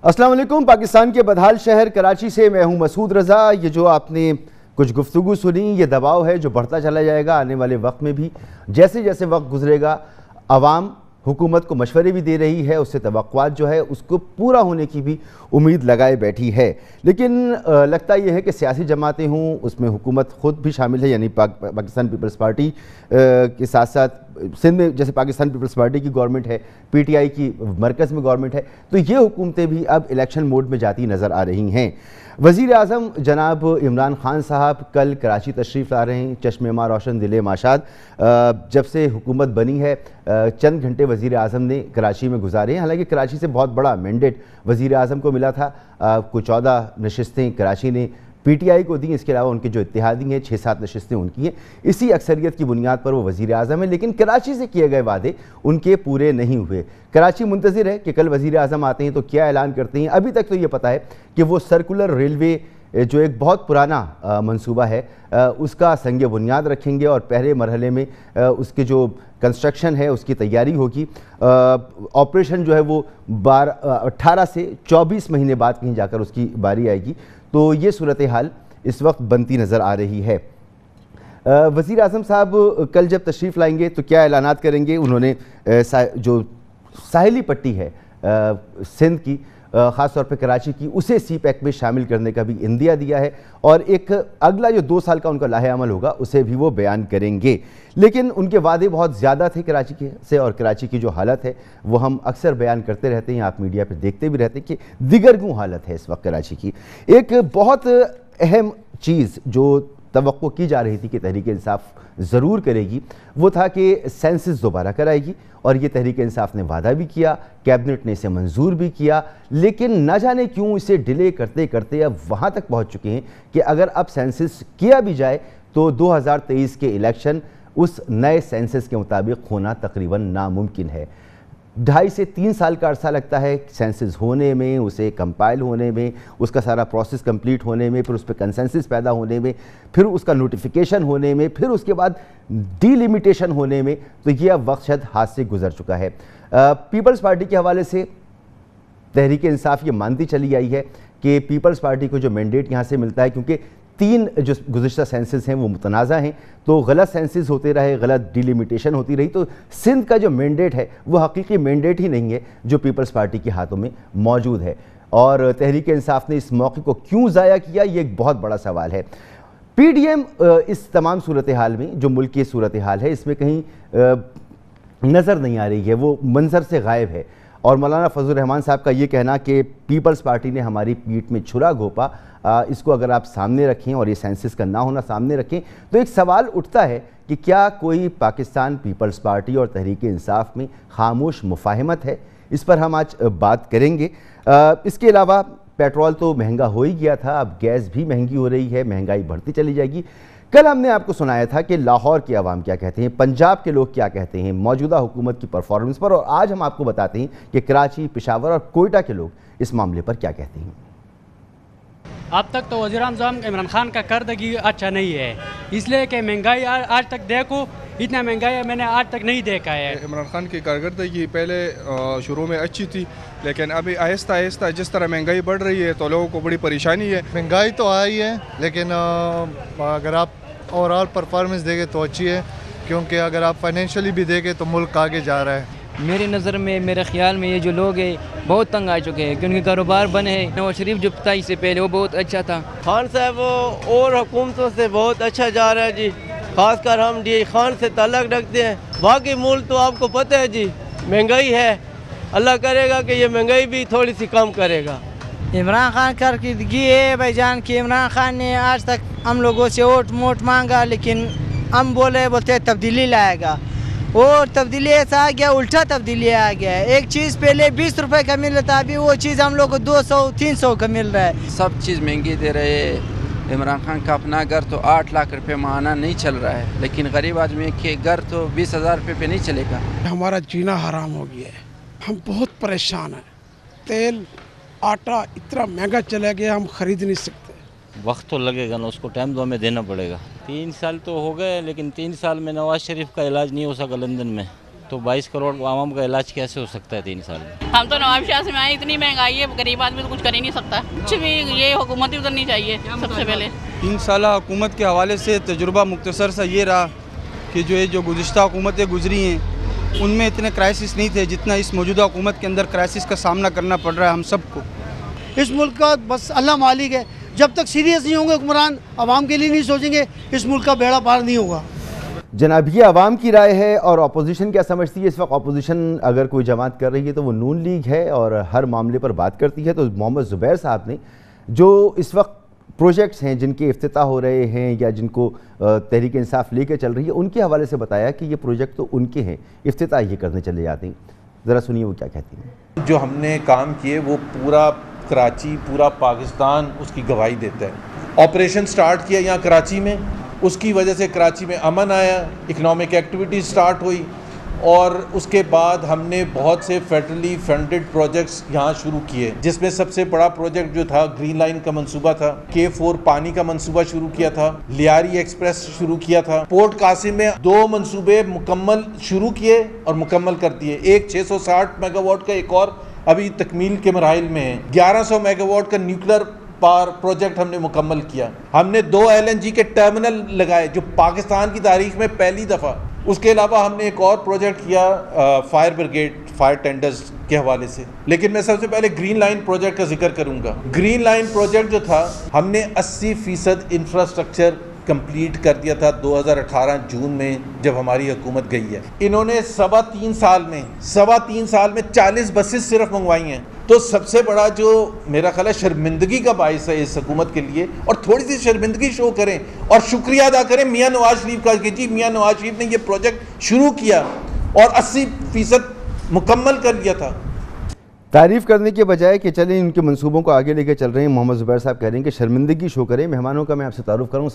अस्सलाम वालेकुम। पाकिस्तान के बदहाल शहर कराची से मैं हूं मसूद रज़ा। ये जो आपने कुछ गुफ्तगू सुनी, ये दबाव है जो बढ़ता चला जाएगा आने वाले वक्त में भी। जैसे जैसे वक्त गुजरेगा अवाम हुकूमत को मशवरे भी दे रही है, उससे तवक्कुआत जो है उसको पूरा होने की भी उम्मीद लगाए बैठी है। लेकिन लगता यह है कि सियासी जमातें हों, उसमें हुकूमत ख़ुद भी शामिल है, यानी पाकिस्तान पीपल्स पार्टी के साथ साथ सिंध में जैसे पाकिस्तान पीपल्स पार्टी की गवर्नमेंट है, PTI की मरकज़ में गवर्नमेंट है, तो ये हुकूमतें भी अब इलेक्शन मोड में जाती नज़र आ रही हैं। वज़ीर आज़म जनाब इमरान खान साहब कल कराची तशरीफ़ ला रहे हैं। चश्मे मा रोशन दिले माशाद, जब से हुकूमत बनी है चंद घंटे वज़ीर आज़म ने कराची में गुजारे हैं। हालांकि कराची से बहुत बड़ा मैंडेट वज़ीर आज़म को मिला था। कुछ 14 नशिस्तें कराची ने PTI को दी, इसके अलावा उनके जो इत्तेहादी हैं 6-7 नशिस्तें उनकी हैं। इसी अक्सरियत की बुनियाद पर वो वज़ीर आज़म है, लेकिन कराची से किए गए वादे उनके पूरे नहीं हुए। कराची मुंतज़िर है कि कल वज़ीर आज़म आते हैं तो क्या ऐलान करते हैं। अभी तक तो ये पता है कि वो सर्कुलर रेलवे जो एक बहुत पुराना मंसूबा है उसका संग बुनियाद रखेंगे और पहले मरहले में उसके जो कंस्ट्रक्शन है उसकी तैयारी होगी। ऑपरेशन जो है वो 18 से 24 महीने बाद कहीं जाकर उसकी बारी आएगी। तो ये सूरत हाल इस वक्त बनती नज़र आ रही है। वज़ीर आज़म साहब कल जब तशरीफ़ लाएंगे तो क्या ऐलानात करेंगे। उन्होंने जो साहिली पट्टी है सिंध की, ख़ास तौर पे कराची की, उसे CPEC में शामिल करने का भी इंदिया दिया है और एक अगला जो 2 साल का उनका लाहे अमल होगा उसे भी वो बयान करेंगे। लेकिन उनके वादे बहुत ज़्यादा थे कराची के से, और कराची की जो हालत है वो हम अक्सर बयान करते रहते हैं, आप मीडिया पर देखते भी रहते हैं कि दिगरगूं हालत है इस वक्त कराची की। एक बहुत अहम चीज़ जो तवक्को की जा रही थी कि तहरीक इंसाफ ज़रूर करेगी, वो था कि सेंसस दोबारा कराएगी, और ये तहरीक इंसाफ ने वादा भी किया, कैबिनेट ने इसे मंजूर भी किया। लेकिन न जाने क्यों इसे डिले करते करते अब वहाँ तक पहुँच चुके हैं कि अगर अब सेंसस किया भी जाए तो 2023 के इलेक्शन उस नए सेंसस के मुताबिक होना तकरीबन नामुमकिन है। 2.5 से 3 साल का अरसा लगता है सेंसस होने में, उसे कंपाइल होने में, उसका सारा प्रोसेस कंप्लीट होने में, फिर उस पर कंसेंसस पैदा होने में, फिर उसका नोटिफिकेशन होने में, फिर उसके बाद डीलिमिटेशन होने में। तो ये अब वक्त शायद हाथ से गुजर चुका है। पीपल्स पार्टी के हवाले से तहरीक इंसाफ ये मानती चली आई है कि पीपल्स पार्टी को जो मैंडेट यहाँ से मिलता है, क्योंकि 3 जो गुज़िश्ता सेंसस हैं वो मुतनाज़ा हैं, तो गलत सेंसस होते रहे, गलत डिलिमिटेशन होती रही, तो सिंध का जो मैंडेट है वो हकीकी मैंडेट ही नहीं है जो पीपल्स पार्टी के हाथों में मौजूद है। और तहरीक इंसाफ ने इस मौके को क्यों ज़ाया किया, ये एक बहुत बड़ा सवाल है। PDM इस तमाम सूरत हाल में, जो मुल्क की सूरत हाल है, इसमें कहीं नज़र नहीं आ रही है, वो मंजर से गायब है। और मौलाना फजल रहमान साहब का ये कहना कि पीपल्स पार्टी ने हमारी पीठ में छुरा घोंपा, इसको अगर आप सामने रखें और ये सेंसस का ना होना सामने रखें तो एक सवाल उठता है कि क्या कोई पाकिस्तान पीपल्स पार्टी और तहरीक इंसाफ में खामोश मुफाहमत है। इस पर हम आज बात करेंगे। इसके अलावा पेट्रोल तो महंगा हो ही गया था, अब गैस भी महंगी हो रही है, महंगाई बढ़ती चली जाएगी। कल हमने आपको सुनाया था कि लाहौर के अवाम क्या कहते हैं, पंजाब के लोग क्या कहते हैं मौजूदा हुकूमत की परफॉर्मेंस पर, और आज हम आपको बताते हैं कि कराची, पेशावर और कोयटा के लोग इस मामले पर क्या कहते हैं। अब तक तो वज़ीर आज़म इमरान खान का करदगी अच्छा नहीं है, इसलिए कि महंगाई आज तक देखो इतना महंगाई मैंने आज तक नहीं देखा है। इमरान खान की कारकर्दगी पहले शुरू में अच्छी थी, लेकिन अभी आहिस्ता आहिस्ता जिस तरह महंगाई बढ़ रही है तो लोगों को बड़ी परेशानी है। महंगाई तो आई है, लेकिन अगर आप ओवरऑल परफॉर्मेंस देखें तो अच्छी है, क्योंकि अगर आप फाइनेंशियली भी देखें तो मुल्क आगे जा रहा है। मेरी नज़र में, मेरे ख्याल में ये जो लोग हैं बहुत तंग आ चुके हैं, क्योंकि कारोबार बने हैं। नवाज शरीफ जो था इससे पहले वो बहुत अच्छा था। खान साहब और हुकूमतों से बहुत अच्छा जा रहा है जी, खासकर हम डी खान से ताल्लुक़ रखते हैं। बाकी मुल्क तो आपको पता है जी, महंगाई है, अल्लाह करेगा कि ये महंगाई भी थोड़ी सी कम करेगा। इमरान खान कारकर्दगी है भाईजान कि इमरान खान ने आज तक हम लोगों से वोट मोट मांगा, लेकिन हम बोलते तब्दीली लाएगा, और तब्दीली ऐसा आ गया, उल्टा तब्दीली आ गया है। एक चीज़ पहले 20 रुपए का मिल रहा था, अभी वो चीज़ हम लोग को 200-300 का मिल रहा है। सब चीज़ महंगी दे रहे हैं। इमरान खान का अपना घर तो 8 लाख रुपए माहाना नहीं चल रहा है, लेकिन गरीब आदमी के घर तो 20,000 रुपये पे नहीं चलेगा। हमारा जीना हराम हो गया है, हम बहुत परेशान हैं। तेल आटा इतना महंगा चला गया, हम खरीद नहीं सकते। वक्त तो लगेगा ना, उसको टाइम तो हमें देना पड़ेगा। 3 साल तो हो गए, लेकिन 3 साल में नवाज शरीफ का इलाज नहीं हो सका लंदन में। तो 22 करोड़ आवाम का इलाज कैसे हो सकता है 3 साल में? हम तो नवाब शाह से में आए, इतनी महंगाई है, गरीब आदमी तो कुछ कर ही नहीं सकता। कुछ भी ये हुकूमत ही उतरनी चाहिए सबसे पहले। 3 साल हुकूमत के हवाले से तजुर्बा मुख्तसर सा ये रहा कि जो गुज़िश्ता हुकूमतें गुजरी हैं उनमें इतने क्राइसिस नहीं थे जितना इस मौजूदा हुकूमत के अंदर क्राइसिस का सामना करना पड़ रहा है हम सबको। इस मुल्क का बस अल्लाह मालिक है, जब तक सीरियस नहीं होंगे हुक्मरान, आवाम के लिए नहीं सोचेंगे, इस मुल्क का बेड़ा पार नहीं होगा। जनाब, ये आवाम की राय है। और अपोजिशन क्या समझती है? इस वक्त अपोजिशन अगर कोई जमात कर रही है तो वो नून लीग है और हर मामले पर बात करती है। तो मोहम्मद ज़ुबैर साहब ने जो इस वक्त प्रोजेक्ट्स हैं जिनके इफ्तिताह हो रहे हैं या जिनको तहरीक इंसाफ लेकर चल रही है, उनके हवाले से बताया कि ये प्रोजेक्ट तो उनके हैं, इफ्तिताह ये करने चले जाते हैं। ज़रा सुनिए वो क्या कहती हैं। जो हमने काम किए वो पूरा कराची, पूरा पाकिस्तान उसकी गवाही देता है। ऑपरेशन स्टार्ट किया यहाँ कराची में, उसकी वजह से कराची में अमन आया, इकनॉमिक एक्टिविटी स्टार्ट हुई और उसके बाद हमने बहुत से फेडरली फंडेड प्रोजेक्ट्स यहाँ शुरू किए, जिसमें सबसे बड़ा प्रोजेक्ट जो था ग्रीन लाइन का मंसूबा था, K4 पानी का मंसूबा शुरू किया था, लियारी एक्सप्रेस शुरू किया था। पोर्ट कासिम में 2 मंसूबे मुकम्मल शुरू किए और मुकम्मल कर दिए। एक 660 मेगावाट का, एक और अभी तकमील के मराहिल में है। 1100 मेगावाट का न्यूक्लियर पावर प्रोजेक्ट हमने मुकम्मल किया। हमने 2 LNG के टर्मिनल लगाए जो पाकिस्तान की तारीख में पहली दफ़ा। उसके अलावा हमने एक और प्रोजेक्ट किया फायर ब्रिगेड, फायर टेंडर्स के हवाले से। लेकिन मैं सबसे पहले ग्रीन लाइन प्रोजेक्ट का जिक्र करूंगा। ग्रीन लाइन प्रोजेक्ट जो था, हमने 80% इंफ्रास्ट्रक्चर कंप्लीट कर दिया था 2018 जून में जब हमारी हुकूमत गई है। इन्होंने 3.25 साल में 40 बसेस सिर्फ मंगवाई हैं। तो सबसे बड़ा जो मेरा ख्याल है शर्मिंदगी का बाइस है इस हुकूमत के लिए, और थोड़ी सी शर्मिंदगी शो करें और शुक्रिया अदा करें मियाँ नवाज शरीफ का कि जी मियाँ नवाज शरीफ ने ये प्रोजेक्ट शुरू किया और 80% मुकम्मल कर दिया था। तारीफ़ करने के बजाय कि चलें उनके मंसूबों को आगे लेकर चल रहे हैं, मोहम्मद ज़ुबैर साहब कह रहे हैं कि शर्मिंदगी शो करें। मेहमानों का मैं आपसे तारुफ़ करूँ,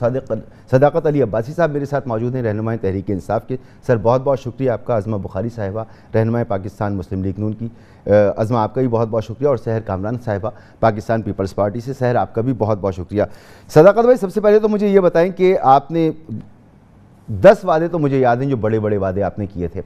सदाकत अली अब्बासी साहब मेरे साथ मौजूद हैं, रहनुमाए तहरीक इंसाफ के। सर बहुत बहुत शुक्रिया आपका। अज़मा बुखारी साहिबा, रहनुमाए पाकिस्तान मुस्लिम लीग नून की। अज़मा आपका भी बहुत बहुत शुक्रिया। और सहर कामरान साहिबा पाकिस्तान पीपल्स पार्टी से। सहर आपका भी बहुत बहुत शुक्रिया। सदाकत भाई, सबसे पहले तो मुझे ये बताएं कि आपने 10 वादे तो मुझे याद हैं जो बड़े बड़े वादे आपने किए थे,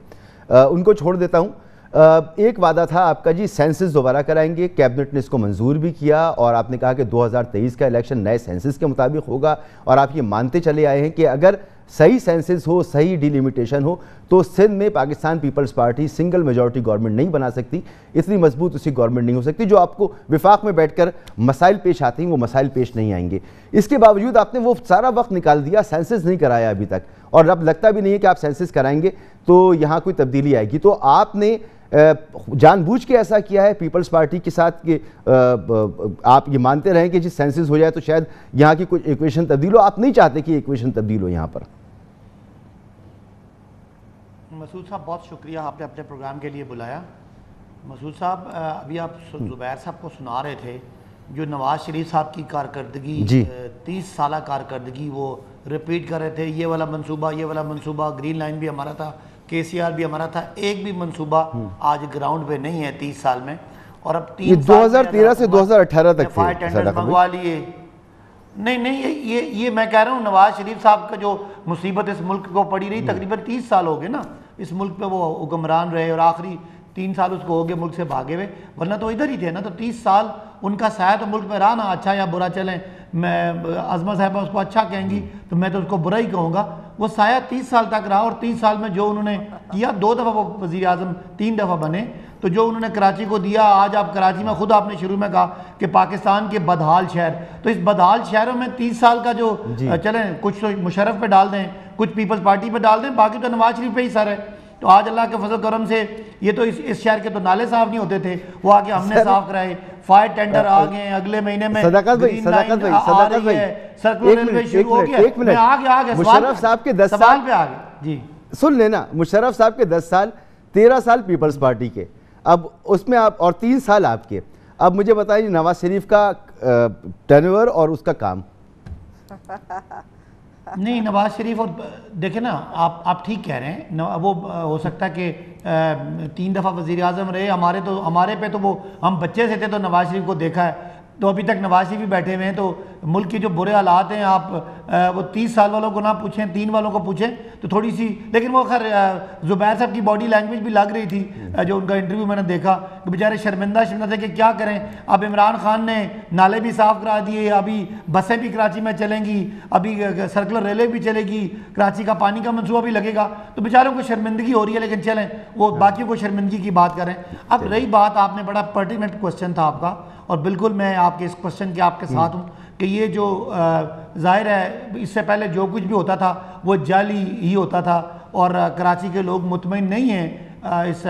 उनको छोड़ देता हूँ। एक वादा था आपका जी, सेंसस दोबारा कराएंगे। कैबिनेट ने इसको मंजूर भी किया और आपने कहा कि 2023 का इलेक्शन नए सेंसस के मुताबिक होगा। और आप ये मानते चले आए हैं कि अगर सही सेंसस हो, सही डिलिमिटेशन हो, तो सिंध में Pakistan Peoples Party single majority government नहीं बना सकती। इतनी मजबूत उसकी गवर्नमेंट नहीं हो सकती। जो आपको विफाक में बैठकर मसाइल पेश आते हैं वो मसाइल पेश नहीं आएंगे। इसके बावजूद आपने वो सारा वक्त निकाल दिया, सेंसस नहीं कराया अभी तक, और अब लगता भी नहीं है कि आप सेंसस कराएंगे तो यहाँ कोई तब्दीली आएगी। तो आपने जानबूझ के ऐसा किया है पीपल्स पार्टी के साथ कि आप ये मानते रहें कि जिस सेंसस हो जाए तो शायद यहाँ की कुछ इक्वेशन तब्दील हो। आप नहीं चाहते कि इक्वेशन तब्दील हो यहाँ पर। मसूद साहब बहुत शुक्रिया, आपने अपने प्रोग्राम के लिए बुलाया। मसूद साहब, अभी आप ज़ुबैर साहब को सुना रहे थे जो नवाज़ शरीफ साहब की कारकर्दगी, 30 साल कारकर्दगी वो रिपीट कर रहे थे। ये वाला मंसूबा, ग्रीन लाइन भी हमारा था, KCR भी हमारा था। एक भी मंसूबा आज ग्राउंड पे नहीं है 30 साल में। और अब 2013 से 2018 तक फायर टेंडर मंगवा लिए। नहीं, ये मैं कह रहा हूँ, नवाज शरीफ साहब का जो मुसीबत इस मुल्क को पड़ी रही, तकरीबन 30 साल हो गए ना इस मुल्क पे वो हुक्मरान रहे, और आखिरी 3 साल उसको हो गए मुल्क से भागे हुए, वरना तो इधर ही थे ना। तो 30 साल उनका साया तो मुल्क में रहा ना, अच्छा या बुरा चलें। मैं अज़मा साहिबा उसको अच्छा कहेंगी तो मैं तो उसको बुरा ही कहूँगा। वो साया 30 साल तक रहा, और 30 साल में जो उन्होंने किया, 2 दफ़ा वो वज़ीर आज़म, 3 दफ़ा बने, तो जो उन्होंने कराची को दिया, आज आप कराची में खुद आपने शुरू में कहा कि पाकिस्तान के बदहाल शहर, तो इस बदहाल शहरों में 30 साल का जो चलें, कुछ तो मुशर्रफ पे डाल दें, कुछ पीपल्स पार्टी पे डाल दें, बाकी तो नवाज शरीफ पे ही सर है। तो आज अल्लाह के फजल करम से ये तो इस शहर के तो नाले साफ नहीं होते थे, वो आके हमने साफ कराए। फायर टेंडर आ गए, अगले महीने में सदाकत भाई, सर्कुलर रेलवे शुरू हो गया। मैं आगे मुशर्रफ साहब के 10 साल पे आ गए जी, सुन लेना। मुशर्रफ साहब के 10 साल, 13 साल पीपल्स पार्टी के, अब उसमें आप, और 3 साल आपके। अब मुझे बताइए नवाज शरीफ का टर्नओवर और उसका काम। नहीं, नवाज शरीफ, और देखे ना आप ठीक कह रहे हैं। वो हो सकता है कि 3 दफ़ा वज़ीर आज़म रहे, हमारे पे तो वो हम बच्चे से थे तो नवाज शरीफ को देखा है, तो अभी तक नवाज शरीफ भी बैठे हुए हैं। तो मुल्क के जो बुरे हालात हैं, आप वो 30 साल वालों को ना पूछें, 3 वालों को पूछें तो थोड़ी सी, लेकिन वो खैर ज़ुबैर साहब की बॉडी लैंग्वेज भी लग रही थी, जो उनका इंटरव्यू मैंने देखा कि बेचारे शर्मिंदा थे कि क्या करें। अब इमरान खान ने नाले भी साफ़ करा दिए, अभी बसें भी कराची में चलेंगी, अभी सर्कुलर रेलवे भी चलेगी, कराची का पानी का मनसूबा भी लगेगा, तो बेचारों को शर्मिंदगी हो रही है, लेकिन चलें वो बाकियों को शर्मिंदगी की बात करें। अब रही बात, आपने बड़ा पर्टिनेंट क्वेश्चन था आपका, और बिल्कुल मैं आपके इस क्वेश्चन के आपके साथ हूँ कि ये जो ज़ाहिर है इससे पहले जो कुछ भी होता था वो जाली ही होता था, और कराची के लोग मुतमईन नहीं हैं इस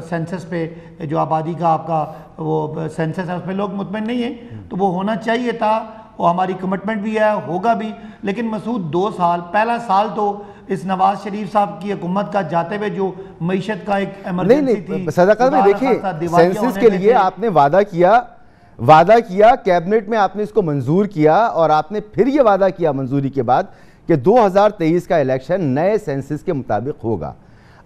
सेंसस पे, जो आबादी का आपका वो सेंसस है उसमें लोग मुतमईन नहीं हैं, तो वो होना चाहिए था, और हमारी कमिटमेंट भी है, होगा भी। लेकिन मसूद 2 साल, पहला साल तो इस नवाज शरीफ साहब की हुकूमत का जाते हुए जो मईशत का एक इमरजेंसी थी, सदाकत में देखिए सेंसस के लिए आपने वादा किया कैबिनेट में, आपने इसको मंजूर किया, और आपने फिर ये वादा किया मंजूरी के बाद कि 2023 का इलेक्शन नए सेंसस के मुताबिक होगा।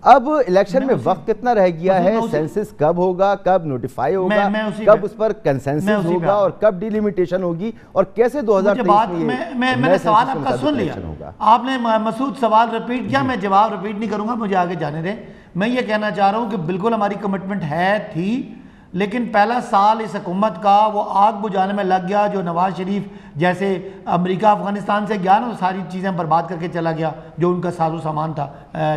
अब इलेक्शन में वक्त कितना रह गया है, सेंसस कब होगा, कब नोटिफाई होगा, कब उस पर कंसेंसस होगा, और कब डिलिमिटेशन होगी, और कैसे 2023 में मैंने सवाल आपका सुन लिया, आपने मसूद सवाल रिपीट किया, मैं जवाब रिपीट नहीं करूंगा, मुझे आगे जाने दें। मैं ये कहना चाह रहा हूँ कि बिल्कुल हमारी कमिटमेंट है थी, लेकिन पहला साल इस हुकूमत का वो आग बुझाने में लग गया, जो नवाज शरीफ जैसे अमेरिका अफगानिस्तान से गया ना, वो सारी चीज़ें बर्बाद करके चला गया जो उनका साजो सामान था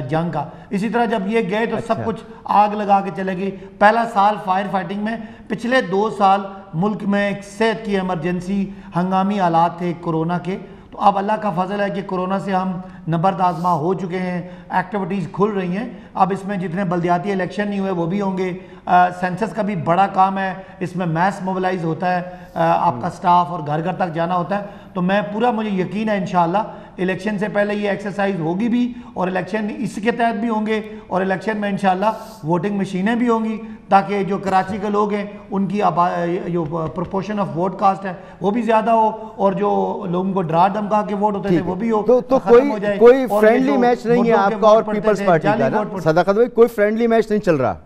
जंग का। इसी तरह जब ये गए तो सब कुछ आग लगा के चले गई। पहला साल फायर फाइटिंग में, पिछले 2 साल मुल्क में एक सेहत की इमरजेंसी, हंगामी हालात थे कोरोना के, तो अब अल्लाह का फजल है कि कोरोना से हम नबर्द आजमा हो चुके हैं, एक्टिविटीज़ खुल रही हैं। अब इसमें जितने बल्दियाती इलेक्शन नहीं हुए वो भी होंगे, सेंसस का भी बड़ा काम है, इसमें मैस मोबिलाइज होता है, आपका स्टाफ और घर घर तक जाना होता है। तो मैं पूरा, मुझे यकीन है इंशाअल्लाह इलेक्शन से पहले ये एक्सरसाइज होगी भी, और इलेक्शन इसके तहत भी होंगे, और इलेक्शन में इंशाअल्लाह वोटिंग मशीनें भी होंगी, ताकि जो कराची के लोग हैं उनकी जो प्रोपोर्शन ऑफ वोट कास्ट है वो भी ज़्यादा हो, और जो लोगों को डरा धमका के वोट होते थे वो भी हो। तो कोई फ्रेंडली मैच नहीं है आपका और पीपल्स पार्टी का ना सदाकत भाई, कोई फ्रेंडली मैच नहीं चल रहा।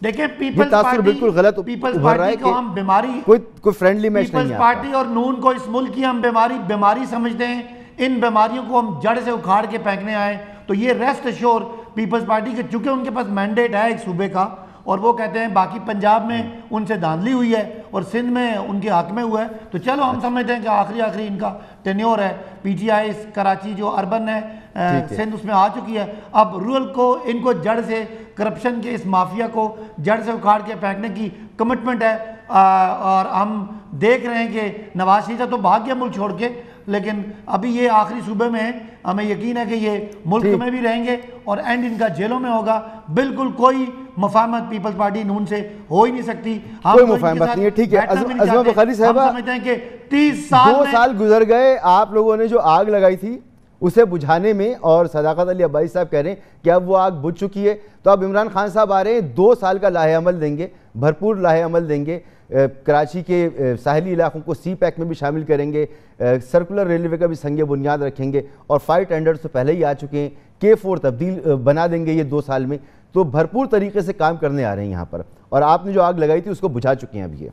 देखिए पीपल्स पार्टी बिल्कुल गलत, पीपल्स पार्टी को हम बीमारी, कोई फ्रेंडली मैच नहीं है। पीपल्स पार्टी और नून को इस मुल्क की हम बीमारी समझते हैं, इन बीमारियों को हम जड़ से उखाड़ के फेंकने आए। तो ये रेस्ट एश्योर पीपल्स पार्टी के, चूंकि उनके पास मैंडेट है एक सूबे का, और वो कहते हैं बाकी पंजाब में उनसे धांधली हुई है और सिंध में उनके हक में हुआ है, तो चलो हम समझते हैं कि आखिरी इनका टेन्योर है। पीटीआई कराची जो अर्बन है सिंध उसमें आ चुकी है, अब रूरल को इनको जड़ से करप्शन के इस माफिया को जड़ से उखाड़ के फेंकने की कमिटमेंट है। और हम देख रहे हैं कि नवाज शरीफ तो भाग गया मुल्क छोड़ के, लेकिन अभी ये आखिरी सूबे में है, हमें यकीन है कि ये मुल्क में भी रहेंगे और एंड इनका जेलों में होगा। बिल्कुल कोई मुफाहमत पीपल्स पार्टी नून से हो ही नहीं सकती, कोई मुफाहमत नहीं है। ठीक है अज़मा बुखारी साहबा, समझते हैं कि 30 साल 2 साल गुजर गए, आप लोगों ने जो आग लगाई थी उसे बुझाने में, और सदाकत अली अब्बासी साहब कह रहे हैं कि अब वो आग बुझ चुकी है। तो अब इमरान खान साहब आ रहे हैं, 2 साल का लाहे अमल देंगे, भरपूर लाहे अमल देंगे, कराची के साहली इलाकों को सी पैक में भी शामिल करेंगे, सर्कुलर रेलवे का भी संग बुनियाद रखेंगे, और 5 टेंडर्स तो पहले ही आ चुके हैं, K4 तब्दील बना देंगे ये 2 साल में। तो भरपूर तरीके से काम करने आ रहे हैं यहाँ पर, और आपने जो आग लगाई थी उसको बुझा चुके हैं अभी ये।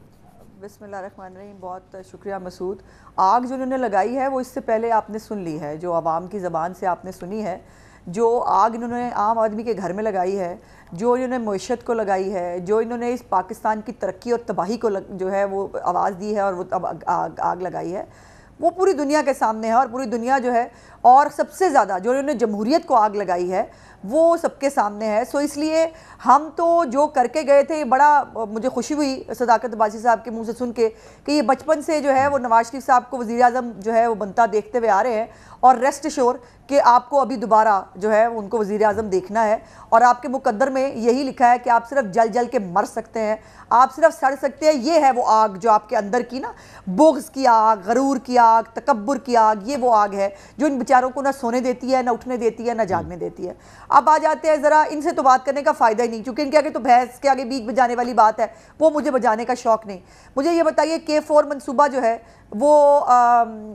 बिस्मिल्लाहिर्रहमानिर्रहीम, बहुत शुक्रिया मसूद। आग जो उन्होंने लगाई है वो इससे पहले आपने सुन ली है, जो आवाम की ज़बान से आपने सुनी है। जो आग इन्होंने आम आदमी के घर में लगाई है, जो इन्होंने मईशत को लगाई है, जो इन्होंने इस पाकिस्तान की तरक्की और तबाही को जो है वो आवाज़ दी है और वो अब आग लगाई है, वो पूरी दुनिया के सामने है। और पूरी दुनिया जो है, और सबसे ज़्यादा जो इन्होंने जमहूरियत को आग लगाई है वो सबके सामने है। सो इसलिए हम तो जो करके गए थे, बड़ा मुझे खुशी हुई सदाकत अब्बासी साहब के मुंह से सुन के कि ये बचपन से जो है वो नवाज शरीफ साहब को वज़ीर आज़म जो है वो बनता देखते हुए आ रहे हैं, और रेस्ट एश्योर कि आपको अभी दोबारा जो है उनको वज़ीर आज़म देखना है। और आपके मुकद्दर में यही लिखा है कि आप सिर्फ जल जल के मर सकते हैं, आप सिर्फ सड़ सकते हैं। ये है वो आग जो आपके अंदर की ना, बुग़्ज़ की आग, गरूर की आग, तकब्बुर की आग, ये वो आग है जो इन बेचारों को ना सोने देती है, ना उठने देती है, ना जागने देती है। अब आ जाते हैं ज़रा, इनसे तो बात करने का फ़ायदा ही नहीं, क्योंकि इनके आगे तो भैंस के आगे बीक बजाने वाली बात है, वो मुझे बजाने का शौक़ नहीं। मुझे ये बताइए K4 मनसूबा जो है वो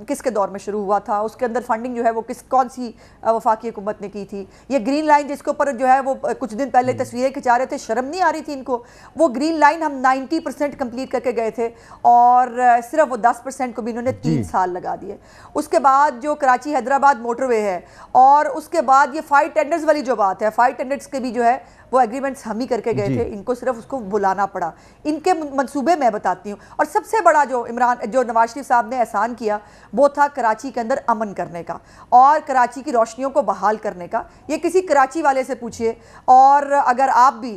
किसके दौर में शुरू हुआ था, उसके अंदर फंडिंग जो है वो कौन सी वफाकी हुकूमत ने की थी। ये ग्रीन लाइन जिसके ऊपर जो है वो कुछ दिन पहले तस्वीरें खिंचा रहे थे, शर्म नहीं आ रही थी इनको। वो ग्रीन लाइन हम 90% कंप्लीट करके गए थे और सिर्फ वो 10% को भी इन्होंने 3 साल लगा दिए। उसके बाद जो कराची हैदराबाद मोटरवे है और उसके बाद ये 5 टेंडर्स वाली जो बात है, 5 टेंडर्स के भी जो है वो एग्रीमेंट्स हम ही करके गए थे, इनको सिर्फ उसको बुलाना पड़ा। इनके मंसूबे मैं बताती हूँ। और सबसे बड़ा जो नवाज शरीफ साहब ने एहसान किया वो था कराची के अंदर अमन करने का और कराची की रोशनियों को बहाल करने का। ये किसी कराची वाले से पूछिए, और अगर आप भी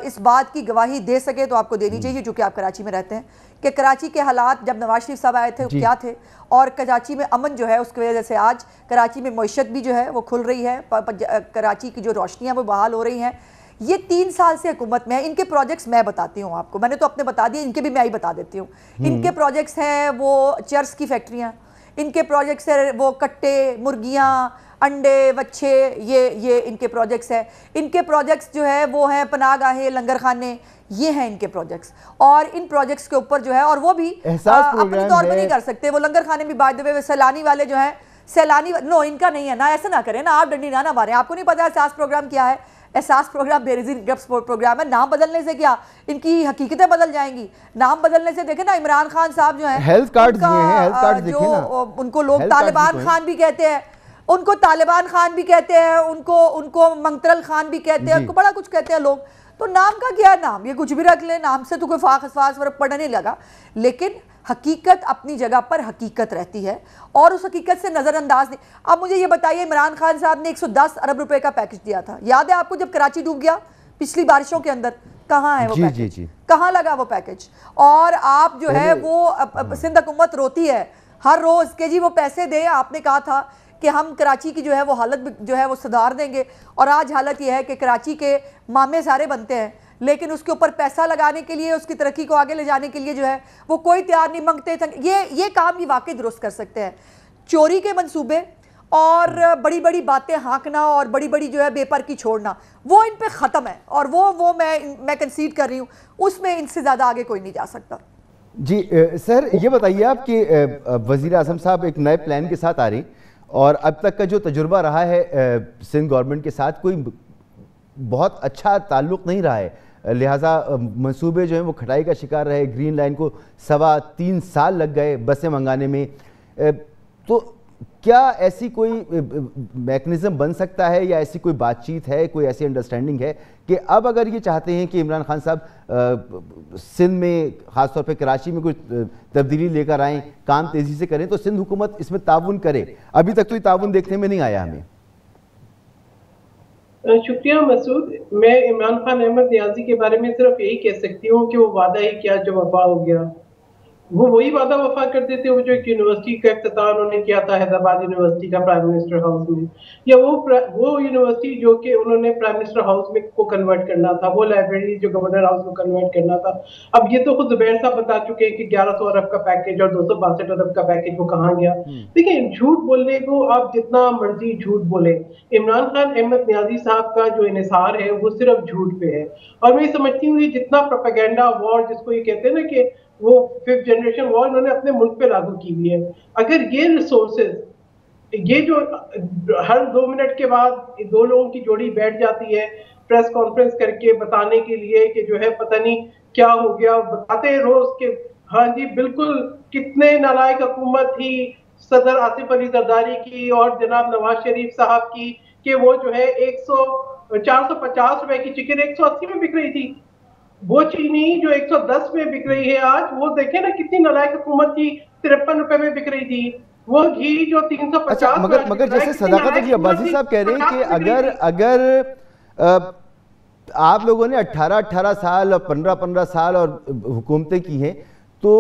इस बात की गवाही दे सके तो आपको देनी चाहिए, जो कि आप कराची में रहते हैं, कि कराची के हालात जब नवाज शरीफ साहब आए थे वो क्या थे, और कराची में अमन जो है उसकी वजह से आज कराची में मईशत भी जो है वो खुल रही है, कराची की जो रोशनियाँ वो बहाल हो रही हैं। ये 3 साल से हुकूमत में है। इनके प्रोजेक्ट्स मैं बताती हूँ आपको, मैंने तो अपने बता दिए, इनके भी मैं ही बता देती हूँ। इनके प्रोजेक्ट्स हैं वो चर्स की फैक्ट्रियाँ, इनके प्रोजेक्ट्स है वो कट्टे, मुर्गियाँ, अंडे, बच्चे, ये इनके प्रोजेक्ट्स हैं। इनके प्रोजेक्ट्स जो है वो हैं पनाहगाहें, लंगर खाने, ये हैं इनके प्रोजेक्ट्स। और इन प्रोजेक्ट्स के ऊपर जो है, और वो भी अपने तौर पर नहीं कर सकते, वो लंगर खाने भी बाय द वे सैलानी वाले जो हैं, सैलानी नो इनका नहीं है ना, ऐसा ना करें ना, आप डंडी ना मारें। आपको नहीं पता एहसास प्रोग्राम क्या है? एहसास प्रोग्राम बेनज़ीर गप स्पोर्ट प्रोग्राम है। नाम बदलने से क्या इनकी हकीकतें बदल जाएंगी? नाम बदलने से देखे ना, इमरान खान साहब जो है हेल्थ कार्ड दिए हैं, हेल्थ कार्ड देखे ना, उनको लोग तालिबान खान भी कहते हैं, उनको तालिबान खान भी कहते हैं, उनको मंगतरल खान भी कहते हैं, उनको बड़ा कुछ कहते हैं लोग। तो नाम का क्या है, नाम ये कुछ भी रख ले, नाम से तो कोई फास फर्क पड़ने नहीं लगा। लेकिन हकीकत अपनी जगह पर हकीकत रहती है और उस हकीकत से नज़रअंदाज नहीं। अब मुझे ये बताइए, इमरान खान साहब ने 110 अरब रुपए का पैकेज दिया था, याद है आपको, जब कराची डूब गया पिछली बारिशों के अंदर? कहाँ है वो पैकेज? कहाँ लगा वो पैकेज? और आप जो है वो सिंध हुकूमत रोती है हर रोज़ कि जी वो पैसे दें। आपने कहा था कि हम कराची की जो है वो हालत जो है वो सुधार देंगे, और आज हालत ये है कि कराची के मामे सारे बनते हैं, लेकिन उसके ऊपर पैसा लगाने के लिए, उसकी तरक्की को आगे ले जाने के लिए जो है वो कोई तैयार नहीं। मंगते ये काम ही वाकई दुरुस्त कर सकते हैं। चोरी के मंसूबे और बड़ी बड़ी बातें हाँकना और बड़ी बड़ी जो है बेपर की छोड़ना, वो इन पे ख़त्म है, और वो मैं कंसीड कर रही हूँ, उसमें इनसे ज़्यादा आगे कोई नहीं जा सकता। जी सर, ये बताइए आप कि वज़ीर आज़म साहब एक नए प्लान के साथ आ रही, और अब तक का जो तजुर्बा रहा है सिंध गवर्नमेंट के साथ कोई बहुत अच्छा ताल्लुक़ नहीं रहा है, लिहाजा मंसूबे जो हैं वो खटाई का शिकार रहे। ग्रीन लाइन को 3.25 साल लग गए बसें मंगाने में। तो क्या ऐसी कोई मैकेनिज़्म बन सकता है, या ऐसी कोई बातचीत है, कोई ऐसी अंडरस्टैंडिंग है कि अब अगर ये चाहते हैं कि इमरान खान साहब सिंध में, ख़ासतौर पे कराची में, कुछ तब्दीली लेकर आएँ, काम तेज़ी से करें, तो सिंध हुकूमत इसमें ताउन करे? अभी तक तो ये ताउन देखने में नहीं आया हमें। शुक्रिया मसूद। मैं इमरान खान अहमद नियाजी के बारे में सिर्फ यही कह सकती हूँ कि वो वादा ही क्या जो वफा हो गया। वो वही वादा वफा करते थे, वो जो एक यूनिवर्सिटी का इफ्तिताह उन्होंने किया था हैदराबाद यूनिवर्सिटी का प्राइम मिनिस्टर हाउस में, या वो यूनिवर्सिटी जो कि उन्होंने प्राइम मिनिस्टर हाउस में को कन्वर्ट करना था, वो लाइब्रेरी जो गवर्नर हाउस में कन्वर्ट करना था। अब ये तो खुद जुबैर साहब बता चुके हैं कि 1100 अरब का पैकेज और 262 अरब का पैकेज वो कहाँ गया। देखिए, झूठ बोलने को आप जितना मर्जी झूठ बोले, इमरान खान अहमद नियाजी साहब का जो इन्हिसार है वो सिर्फ झूठ पे है। और मैं समझती हूँ जितना प्रोपेगेंडा वॉर जिसको ये कहते हैं ना कि वो 5th जनरेशन वॉर इन्होंने अपने मुल्क पे लागू की हुई है। अगर ये रिसोर्सेज, ये जो हर 2 मिनट के बाद 2 लोगों की जोड़ी बैठ जाती है प्रेस कॉन्फ्रेंस करके बताने के लिए कि जो है पता नहीं क्या हो गया, बताते हैं रोज के हाँ जी बिल्कुल कितने नालायक हुकूमत थी सदर आसिफ अली जरदारी की और जनाब नवाज शरीफ साहब की, कि वो जो है 450 रुपए की चिकन 180 में बिक रही थी, वो चीनी जो 110 में बिक रही है आज, वो देखे ना कितनी नालायक हुकूमत थी, 53 रुपए में बिक रही थी। वो घी जो 350। अच्छा, मगर जैसे सदाकत अली अब्बासी साहब कह रहे हैं कि अगर आप लोगों ने 18 साल और 15 साल और हुकूमतें की हैं, तो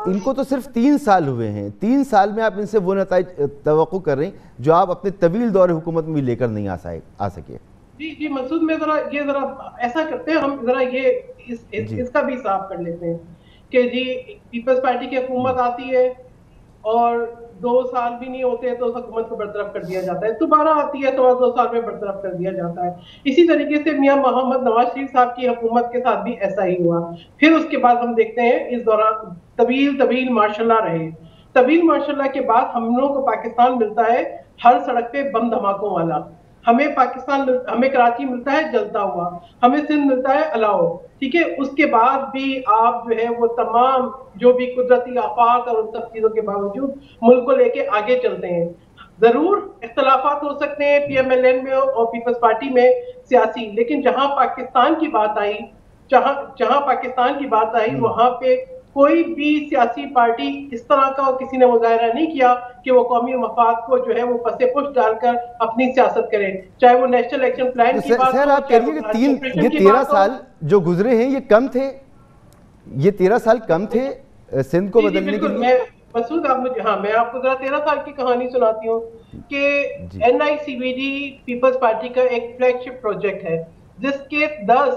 इनको तो सिर्फ 3 साल हुए हैं। 3 साल में आप इनसे वो नताइज तवक्को कर रहे हैं जो आप अपने तवील दौर हुकूमत में भी लेकर नहीं आ सके। जी मसूद, में जरा ऐसा करते हैं, हम जरा ये इसका भी साफ कर लेते हैं कि जी पीपल्स पार्टी की हुकूमत आती है और 2 साल भी नहीं होते हैं तो उस हुकूमत को बरतरफ कर दिया जाता है, दोबारा आती है तो 2 साल में बरतरफ कर दिया जाता है। इसी तरीके से मियां मोहम्मद नवाज शरीफ साहब की हुकूमत के साथ भी ऐसा ही हुआ। फिर उसके बाद हम देखते हैं इस दौरान तवील मार्शल रहे। तवील मार्शल के बाद हम लोगों को पाकिस्तान मिलता है हर सड़क पे बम धमाकों वाला, हमें कराची मिलता है जलता हुआ, हमें सिंध मिलता है अलाओ, ठीक है। उसके बाद भी आप जो है वो तमाम जो भी कुदरती आफात और उन सब चीजों के बावजूद मुल्क को लेके आगे चलते हैं। जरूर इख्तलाफात हो सकते हैं PMLN में और पीपल्स पार्टी में सियासी, लेकिन जहां पाकिस्तान की बात आई वहां पे कोई भी सियासी पार्टी इस तरह का किसी ने मुजाहरा नहीं किया कि वो कौमी मफाद को जो है वो पसे पुश डालकर अपनी सियासत करे, चाहे वो नेशनल एक्शन प्लान की बात हो, आप कह रही है कि ये 13 साल जो गुजरे हैं ये कम थे, ये 13 साल कम थे सिंध को बदलने के लिए। मसूद आप मुझे, हाँ मैं आपको जरा 13 साल की कहानी सुनाती हूँ कि NICVD पीपल्स पार्टी का एक फ्लैगशिप प्रोजेक्ट है जिसके 10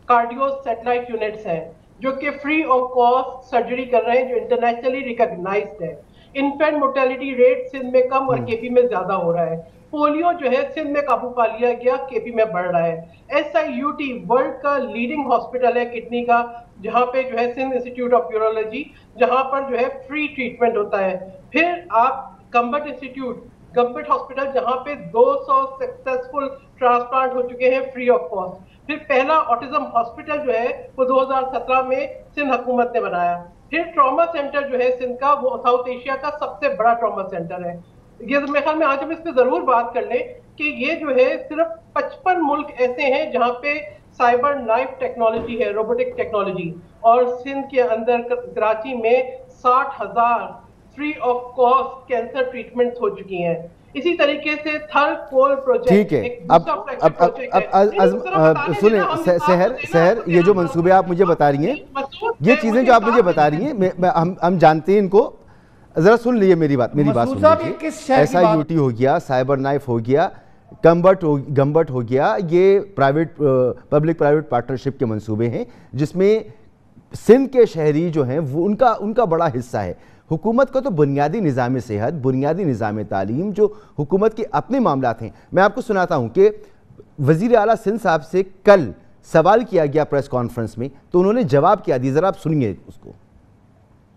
कार्डियो सैटेलाइट यूनिट्स हैं जो कि फ्री ऑफ कॉस्ट सर्जरी कर रहे हैं, जो इंटरनेशनली रिकॉग्नाइज्ड है। इन्फेंट मोर्टेलिटी रेट सिंध में कम और KP में ज्यादा हो रहा है। पोलियो जो है सिंध में काबू पा लिया गया, KP में बढ़ रहा है। SIUT वर्ल्ड का लीडिंग हॉस्पिटल है किडनी का, जहां पे जो है सिंध इंस्टीट्यूट ऑफ यूरोलॉजी, जहां पर जो है फ्री ट्रीटमेंट होता है। फिर आप गम्बट इंस्टीट्यूट, गम्बट हॉस्पिटल, जहां पे 200 सक्सेसफुल ट्रांसप्लांट हो चुके हैं फ्री ऑफ कॉस्ट। फिर पहला ऑटिज्म हॉस्पिटल जो है वो 2017 में सिंध हुकूमत ने बनाया। फिर ट्रॉमा सेंटर जो है सिंध का वो साउथ एशिया का सबसे बड़ा ट्रॉमा सेंटर है। ये मेरे ख्याल में आज हम इस पे जरूर बात कर लें कि ये जो है सिर्फ 55 मुल्क ऐसे हैं जहां पे साइबर नाइफ टेक्नोलॉजी है, रोबोटिक टेक्नोलॉजी, और सिंध के अंदर कराची में 60,000 free of cost cancer treatments हो चुकी हैं। इसी तरीके से थर्ड कोल प्रोजेक्ट, ठीक है। अब सुने सहर, ये जो मंसूबे आप मुझे बता रही हैं, ये चीजें जो आप मुझे बता रही हैं, हम जानते हैं इनको, जरा सुन लीजिए मेरी बात सुन लीजिए। SIUT हो गया, साइबर नाइफ हो गया, गम्बट हो गया, ये पब्लिक प्राइवेट पार्टनरशिप के मंसूबे हैं जिसमें सिंध के शहरी जो हैं वो उनका बड़ा हिस्सा है। हुकूमत का तो बुनियादी निज़ाम सेहत, बुनियादी निज़ाम तालीम जो हुकूमत के अपने मामलात हैं। मैं आपको सुनाता हूँ कि वज़ीर आला सिंध साहब से कल सवाल किया गया प्रेस कॉन्फ्रेंस में, तो उन्होंने जवाब क्या दिया, ज़रा आप सुनिए उसको।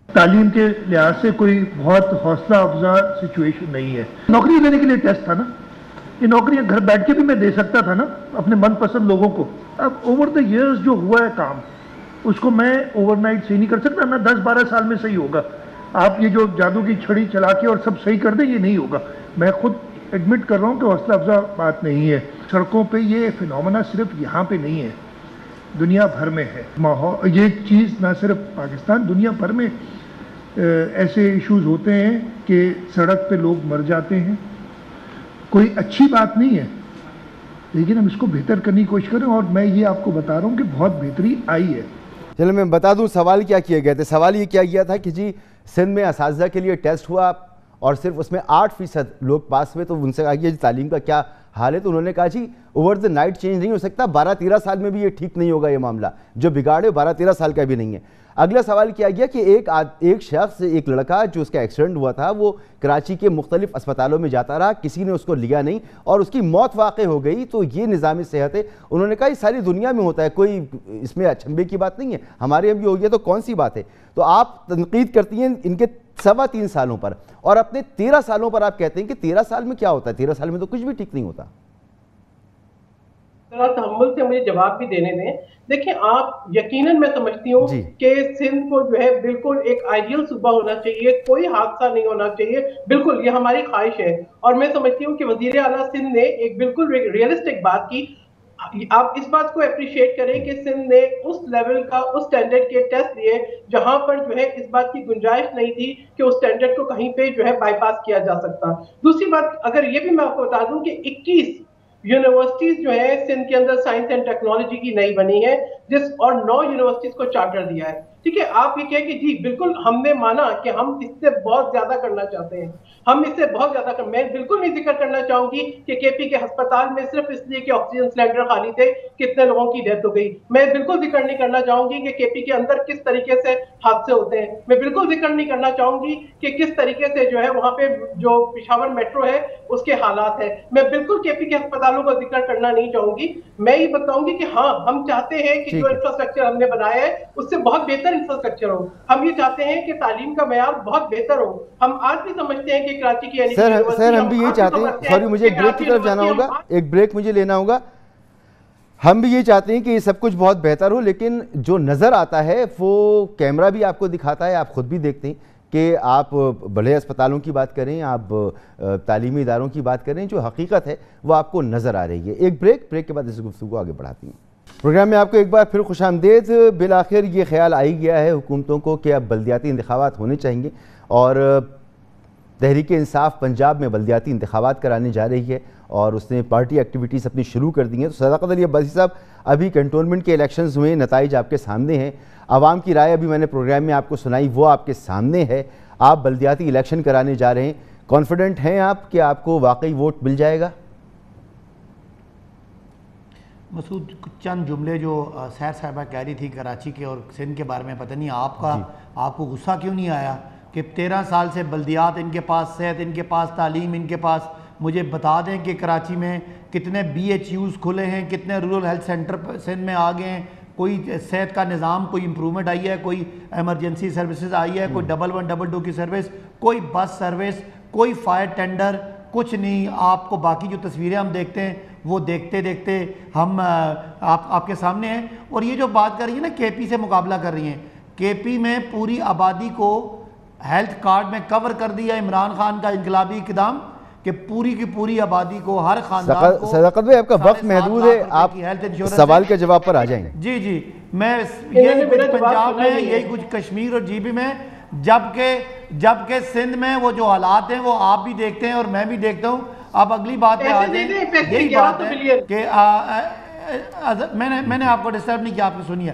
तालीम के लिहाज से कोई बहुत हौसला अफजा सिचुएशन नहीं है। नौकरी देने के लिए टेस्ट था ना, ये नौकरियां घर बैठ के भी मैं दे सकता था ना अपने मनपसंद लोगों को। अब ओवर द इयर्स जो हुआ है काम, उसको मैं ओवरनाइट सही नहीं कर सकता ना, 10-12 साल में सही होगा। आप ये जो जादू की छड़ी चला के और सब सही कर दें, ये नहीं होगा। मैं खुद एडमिट कर रहा हूँ कि हौसला अफजा बात नहीं है। सड़कों पे ये फिनोमेना सिर्फ यहाँ पे नहीं है, दुनिया भर में है। माहौल, ये चीज़ ना सिर्फ पाकिस्तान, दुनिया भर में ऐसे इश्यूज होते हैं कि सड़क पे लोग मर जाते हैं। कोई अच्छी बात नहीं है, लेकिन हम इसको बेहतर करने की कोशिश करें, और मैं ये आपको बता रहा हूँ कि बहुत बेहतरी आई है। चलो मैं बता दूं सवाल क्या किए गए थे। सवाल ये किया गया था कि जी सिंध में असातिज़ा के लिए टेस्ट हुआ और सिर्फ उसमें 8% लोग पास हुए, तो उनसे कहा कि तालीम का क्या हाल है, तो उन्होंने कहा जी ओवर द नाइट चेंज नहीं हो सकता, 12-13 साल में भी ये ठीक नहीं होगा, ये मामला जो बिगाड़े 12-13 साल का भी नहीं है। अगला सवाल किया गया कि एक शख्स, एक लड़का जो उसका एक्सीडेंट हुआ था, वो कराची के मुख्तलिफ अस्पतालों में जाता रहा, किसी ने उसको लिया नहीं और उसकी मौत वाक़ई हो गई, तो ये निज़ाम सेहत है। उन्होंने कहा ये सारी दुनिया में होता है, कोई इसमें अचंभे की बात नहीं है, हमारे यहाँ भी हो गया तो कौन सी बात है। तो आप तनकीद करती हैं इनके 3.25 सालों पर, और अपने 13 सालों पर आप कहते हैं कि 13 साल में क्या होता है, 13 साल में तो कुछ भी ठीक नहीं होता। तहम्मुल से मुझे जवाब भी देने दें। देखिए, आप यकीनन मैं समझती हूँ कि सिंध को जो है बिल्कुल एक आइडियल सूबा होना चाहिए, कोई हादसा नहीं होना चाहिए, बिल्कुल ये हमारी ख्वाहिश है। और मैं समझती हूँ कि वजीर आला सिंध ने एक बिल्कुल रियलिस्टिक बात की। आप इस बात को अप्रिशिएट करें कि सिंध ने उस लेवल का, उस स्टैंडर्ड के टेस्ट दिए जहां पर जो है इस बात की गुंजाइश नहीं थी कि उस स्टैंडर्ड को कहीं पे जो है बाईपास किया जा सकता। दूसरी बात, अगर ये भी मैं आपको बता दूं कि 21 यूनिवर्सिटीज जो है सिंध के अंदर साइंस एंड टेक्नोलॉजी की नई बनी है, और 9 यूनिवर्सिटीज को चार्टर दिया है। ठीक है, आप ये कहें कि जी बिल्कुल हमने माना कि हम इससे बहुत ज्यादा करना चाहते हैं, हम इससे बहुत ज्यादा कर, मैं बिल्कुल नहीं जिक्र करना चाहूंगी कि केपी के अस्पताल में सिर्फ इसलिए कि ऑक्सीजन सिलेंडर खाली थे कितने लोगों की डेथ हो गई। मैं बिल्कुल जिक्र नहीं करना चाहूंगी कि केपी के अंदर किस तरीके से हादसे होते हैं। मैं बिल्कुल जिक्र नहीं करना चाहूंगी कि किस तरीके से जो है वहां पे जो पेशावर मेट्रो है उसके हालात है। मैं बिल्कुल केपी के अस्पतालों का जिक्र करना नहीं चाहूंगी। मैं ये बताऊंगी कि हाँ, हम चाहते हैं कि जो इंफ्रास्ट्रक्चर हमने बनाया है उससे बहुत बेहतर इंफ्रास्ट्रक्चर हो। हम ये चाहते हैं कि तालीम का मेयार बहुत बेहतर हो। हम आज भी समझते हैं कि कराची की सर हम भी यही चाहते हैं, सॉरी मुझे एक ब्रेक की तरफ जाना होगा, एक ब्रेक मुझे लेना होगा। हम भी ये चाहते हैं कि ये सब कुछ बहुत बेहतर हो, लेकिन जो नज़र आता है वो कैमरा भी आपको दिखाता है, आप खुद भी देखते हैं कि आप बड़े अस्पतालों की बात करें, आप तालीमी इदारों की बात करें, जो हकीकत है वो आपको नज़र आ रही है। एक ब्रेक के बाद इस गुफ्तगू को आगे बढ़ाती हैं। प्रोग्राम में आपको एक बार फिर खुशामदीद। बिलाखिर ये ख्याल आ ही गया है हुकूमतों को कि अब बल्दियाती इंतखाबात होने चाहिए और तहरीक इंसाफ पंजाब में बल्दियाती इंतखाबात कराने जा रही है और उसने पार्टी एक्टिविटीज़ अपनी शुरू कर दी हैं। तो सदाकत अली अब्बासी साहब, अभी कंटोनमेंट के इलेक्शंस हुए, नताइज आपके सामने हैं, आवाम की राय अभी मैंने प्रोग्राम में आपको सुनाई, वो आपके सामने है। आप बल्दियाती इलेक्शन कराने जा रहे हैं, कॉन्फिडेंट हैं आप कि आपको वाकई वोट मिल जाएगा? मसूद, चंद जुमले जो सैर साहबा कह रही थी कराची के और सिंध के बारे में, पता नहीं आपको गुस्सा क्यों नहीं आया कि 13 साल से बल्दियात इनके पास, सेहत इनके पास, तालीम इनके पास। मुझे बता दें कि कराची में कितने BHUs खुले हैं, कितने रूरल हेल्थ सेंटर सिंध में आ गए हैं, कोई सेहत का निज़ाम, कोई इम्प्रूवमेंट आई है, कोई एमरजेंसी सर्विसेज आई है, कोई 11 22 की सर्विस, कोई बस सर्विस, कोई फायर टेंडर, कुछ नहीं। आपको बाकी जो तस्वीरें हम देखते हैं वो देखते देखते हम आपके सामने हैं। और ये जो बात कर रही है ना, केपी से मुकाबला कर रही हैं, केपी में पूरी आबादी को हेल्थ कार्ड में कवर कर दिया इमरान खान का इनकलाबी इक़दाम कि पूरी की पूरी आबादी को, हर खानदान को। सदाकत भाई, आपका वक्त महदूद है, आप सवाल के जवाब पर आ जाएंगे। जी जी, मैं यही कुछ पंजाब में, यही कुछ कश्मीर और GB में, जबकि सिंध में वो जो हालात हैं वो आप भी देखते हैं और मैं भी देखता हूँ। अब अगली बात पे आ जाए, यही बात है कि मैंने आपको डिस्टर्ब नहीं किया, आपने सुनिए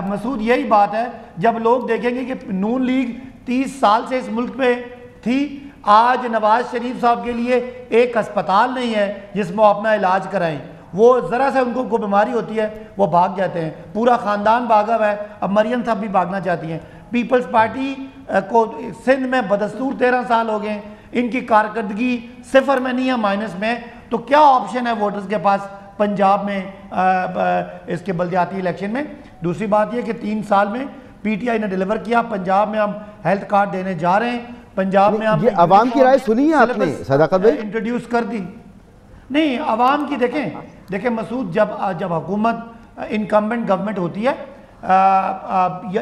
मसूद, यही बात है जब लोग देखेंगे कि नून लीग 30 साल से इस मुल्क में थी, आज नवाज शरीफ साहब के लिए एक अस्पताल नहीं है जिसमें वो अपना इलाज कराएं। वो ज़रा से उनको कोई बीमारी होती है वो भाग जाते हैं, पूरा ख़ानदान भागा हुआ है। अब मरियम साहब भी भागना चाहती हैं। पीपल्स पार्टी को सिंध में बदस्तूर 13 साल हो गए, इनकी कारकर्दगी 0 में नहीं है, माइनस में। तो क्या ऑप्शन है वोटर्स के पास पंजाब में इसके बल्दियाती इलेक्शन में? दूसरी बात यह कि 3 साल में PTI ने डिलीवर किया। पंजाब में हम हेल्थ कार्ड देने जा रहे हैं, पंजाब में हम, ये आवाम की राय सुनी है आपने सदाकत भाई? इंट्रोड्यूस कर दी नहीं आवाम की। देखें मसूद, जब हुकूमत इनकम्बेंट गवर्नमेंट होती है,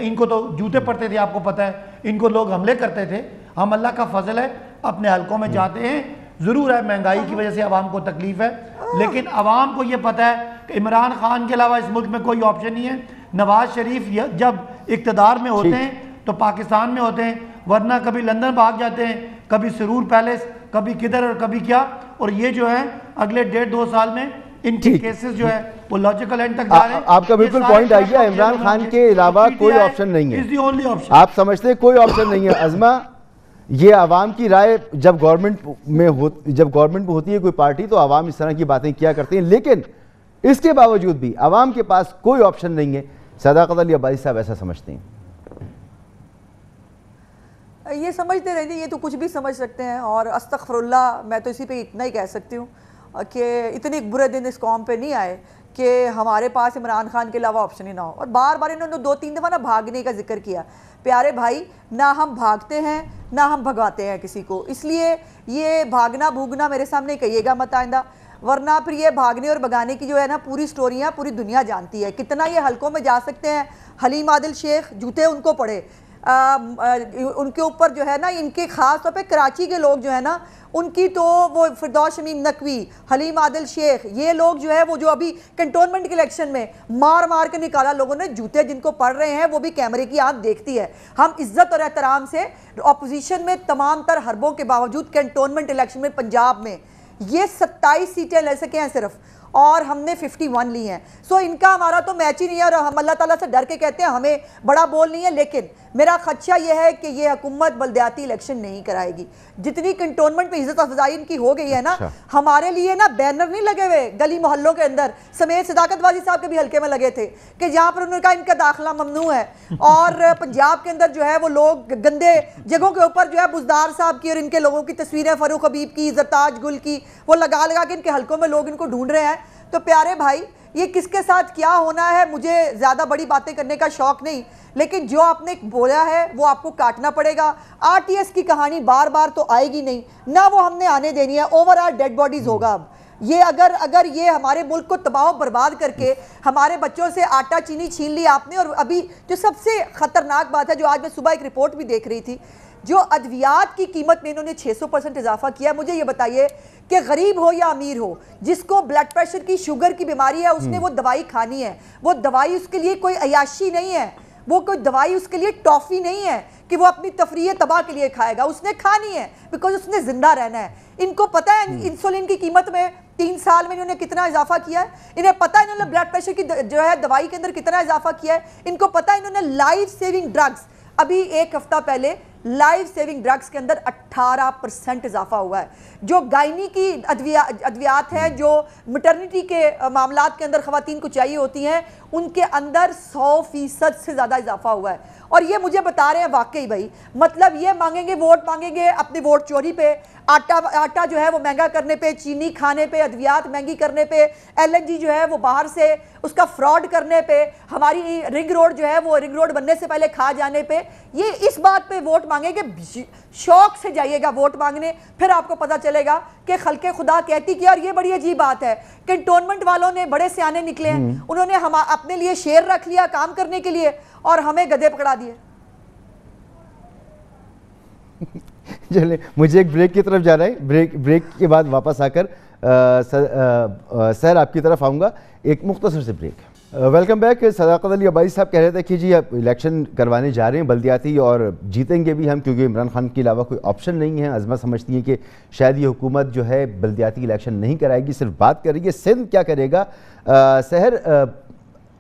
इनको तो जूते पड़ते थे, आपको पता है, इनको लोग हमले करते थे। हम अल्लाह का फजल है अपने हलकों में जाते हैं। ज़रूर है महंगाई की वजह से आवाम को तकलीफ है, लेकिन आवाम को ये पता है कि इमरान खान के अलावा इस मुल्क में कोई ऑप्शन नहीं है। नवाज शरीफ जब इक़्तिदार में होते हैं तो पाकिस्तान में होते हैं, वरना कभी लंदन भाग जाते हैं, कभी सरूर पैलेस, कभी किधर और कभी क्या। और ये जो है अगले 1.5-2 साल में इनके केसेस जो है वो लॉजिकल एंड तक जा रहे हैं। आपका बिल्कुल पॉइंट आ गया, इमरान खान के अलावा कोई ऑप्शन नहीं है। आप समझते हैं कोई ऑप्शन नहीं है। अज़मा, ये आवाम की राय जब गवर्नमेंट में होती है कोई पार्टी, तो आवाम इस तरह की बातें किया करते हैं, लेकिन इसके बावजूद भी आवाम के पास कोई ऑप्शन नहीं है। सदाकत अली अब्बासी साहब ऐसा समझते हैं? ये समझते रहेंगे, ये तो कुछ भी समझ सकते हैं। और अस्तगफिरुल्लाह, मैं तो इसी पे इतना ही कह सकती हूँ कि इतने बुरे दिन इस कौम पे नहीं आए कि हमारे पास इमरान खान के अलावा ऑप्शन ही ना हो। और बार बार इन्होंने 2-3 दफ़ा ना भागने का जिक्र किया। प्यारे भाई, ना हम भागते हैं ना हम भगाते हैं किसी को, इसलिए ये भागना भूगना मेरे सामने कहिएगा मत आइंदा, वरना फिर ये भागने और भगाने की जो है ना पूरी स्टोरियाँ पूरी दुनिया जानती है। कितना ये हलकों में जा सकते हैं। हलीम आदिल शेख, जूते उनको पड़े, उनके ऊपर जो है ना, इनके ख़ास तौर पे कराची के लोग जो है ना, उनकी तो वो फिरदौस शमीम नकवी, हलीम आदिल शेख, ये लोग जो है वो जो अभी कंटोनमेंट के इलेक्शन में मार मार के निकाला लोगों ने, जूते जिनको पड़ रहे हैं वो भी कैमरे की आंख देखती है। हम इज्जत और एहतराम से अपोजिशन में तमाम तर हरबों के बावजूद कंटोनमेंट इलेक्शन में पंजाब में ये 27 सीटें ले सके हैं सिर्फ, और हमने 51 ली हैं। सो इनका हमारा तो मैच ही नहीं है और हम अल्लाह ताला से डर के कहते हैं हमें बड़ा बोल नहीं है। लेकिन मेरा खदशा यह है कि ये हुकूमत बल्दियाती इलेक्शन नहीं कराएगी। जितनी कंटोनमेंट में इज्जत अफजाई इनकी हो गई है ना, हमारे लिए ना बैनर नहीं लगे हुए गली मोहल्लों के अंदर, समेत सदाकत वाजी साहब के भी हल्के में लगे थे कि जहाँ पर उन्होंने कहा इनका दाखिला ममनू है। और पंजाब के अंदर जो है वो लोग गंदे जगहों के ऊपर जो है बुजदार साहब की और इनके लोगों की तस्वीरें, फरूख हबीब की, जरताज गुल की, वो लगा लगा के इनके हल्कों में लोग इनको ढूंढ रहे हैं। तो प्यारे भाई, ये किसके साथ क्या होना है, मुझे ज़्यादा बड़ी बातें करने का शौक नहीं, लेकिन जो आपने बोला है वो आपको काटना पड़ेगा। आरटीएस की कहानी बार बार तो आएगी नहीं ना, वो हमने आने देनी है। ओवरऑल डेड बॉडीज होगा अब ये, अगर ये हमारे मुल्क को तबाह बर्बाद करके हमारे बच्चों से आटा चीनी छीन ली आपने। और अभी जो सबसे ख़तरनाक बात है, जो आज मैं सुबह एक रिपोर्ट भी देख रही थी, जो अद्वियात की कीमत में इन्होंने 600% इजाफा किया। मुझे ये बताइए कि गरीब हो या अमीर हो, जिसको ब्लड प्रेशर की, शुगर की बीमारी है, उसने वो दवाई खानी है। वो दवाई उसके लिए कोई अयाशी नहीं है, वो कोई दवाई उसके लिए टॉफ़ी नहीं है कि वो अपनी तफरीह तबाह के लिए खाएगा, उसने खानी है बिकॉज उसने जिंदा रहना है। इनको पता है इंसुलिन की कीमत में 3 साल में इन्होंने कितना इजाफा किया है, इन्हें पता है इन्होंने ब्लड प्रेशर की जो है दवाई के अंदर कितना इजाफा किया है, इनको पता है इन्होंने लाइफ सेविंग ड्रग्स, अभी 1 हफ्ता पहले लाइफ सेविंग ड्रग्स के अंदर 18% इजाफा हुआ है। जो गायनी की अद्वियात हैं, जो मटर्निटी के मामलात के अंदर ख़वातीन को चाहिए होती हैं, उनके अंदर 100% से ज़्यादा इजाफा हुआ है। और ये मुझे बता रहे हैं वाकई भाई, मतलब ये मांगेंगे, वोट मांगेंगे अपनी वोट चोरी पे, आटा जो है वो महंगा करने पे, चीनी खाने पे, अद्वियात महंगी करने पे, LNG जो है वो बाहर से उसका फ्रॉड करने पे, हमारी रिंग रोड जो है वो रिंग रोड बनने से पहले खा जाने पे, ये इस बात पे वोट मांगेंगे। शौक से जाइएगा वोट मांगने, फिर आपको पता चलेगा कि खल्के खुदा कहती कि। और ये बड़ी अजीब बात है, कैंटोनमेंट वालों ने बड़े सियाने निकले हैं, उन्होंने हम अपने लिए शेर रख लिया काम करने के लिए और हमें गधे पकड़ा दिए। चलिए, मुझे एक ब्रेक की तरफ जाना है, ब्रेक के बाद वापस आकर सर आपकी तरफ आऊँगा। एक मुख्तसर से break. Welcome back. Sadaqat Ali Abbasi साहब कह रहे थे कि जी अब इलेक्शन करवाने जा रहे हैं बल्दियाती और जीतेंगे भी हम, क्योंकि इमरान खान के अलावा कोई ऑप्शन नहीं है। अज़मा समझती है कि शायद ये हुकूमत जो है बल्दियाती इलेक्शन नहीं कराएगी, सिर्फ बात करेगी। सिंध क्या करेगा? शहर